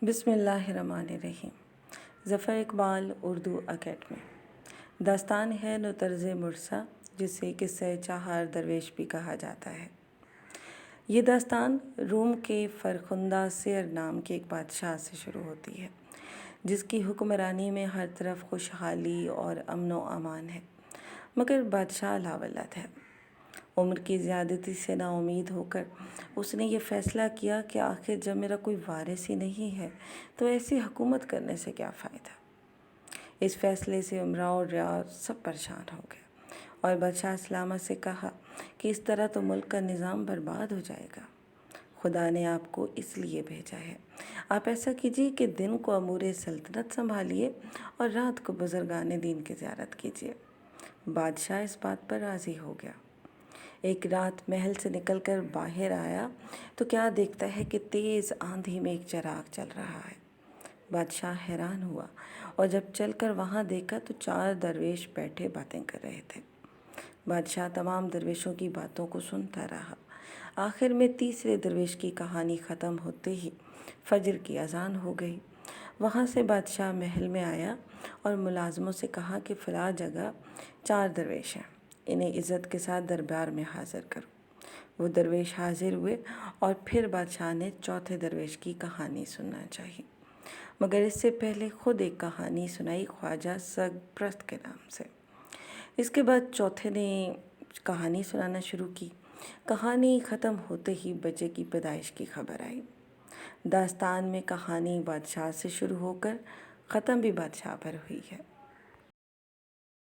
بسم اللہ الرحمن الرحیم۔ ظفر اقبال اردو اکیڈمی۔ داستان ہے نو طرز مرثا، جسے قصہ چہار درویش بھی کہا جاتا ہے۔ یہ داستان روم کے فرخندہ سیر نام کے ایک بادشاہ سے شروع ہوتی ہے، جس کی حکمرانی میں ہر طرف خوشحالی اور امن و امان ہے، مگر بادشاہ لاولد ہے۔ عمر کی زیادتی سے نا امید ہو کر اس نے یہ فیصلہ کیا کہ آخر جب میرا کوئی وارث ہی نہیں ہے تو ایسی حکومت کرنے سے کیا فائدہ۔ اس فیصلے سے امراء اور رعاع سب پریشان ہو گئے اور بادشاہ سلامت سے کہا کہ اس طرح تو ملک کا نظام برباد ہو جائے گا۔ خدا نے آپ کو اس لیے بھیجا ہے، آپ ایسا کیجیے کہ دن کو امور سلطنت سنبھالیے اور رات کو بزرگان دین کی زیارت کیجیے۔ بادشاہ اس بات پر راضی ہو گیا۔ ایک رات محل سے نکل کر باہر آیا تو کیا دیکھتا ہے کہ تیز آندھی میں ایک چراغ چل رہا ہے۔ بادشاہ حیران ہوا اور جب چل کر وہاں دیکھا تو 4 درویش بیٹھے باتیں کر رہے تھے۔ بادشاہ تمام درویشوں کی باتوں کو سنتا رہا۔ آخر میں تیسرے درویش کی کہانی ختم ہوتے ہی فجر کی اذان ہو گئی۔ وہاں سے بادشاہ محل میں آیا اور ملازموں سے کہا کہ فلاں جگہ 4 درویش ہیں، انہیں عزت کے ساتھ دربار میں حاضر کرو۔ وہ درویش حاضر ہوئے اور پھر بادشاہ نے چوتھے درویش کی کہانی سننا چاہی، مگر اس سے پہلے خود ایک کہانی سنائی خواجہ سگ پرست کے نام سے۔ اس کے بعد چوتھے نے کہانی سنانا شروع کی۔ کہانی ختم ہوتے ہی بچے کی پیدائش کی خبر آئی۔ داستان میں کہانی بادشاہ سے شروع ہو کر ختم بھی بادشاہ پر ہوئی ہے۔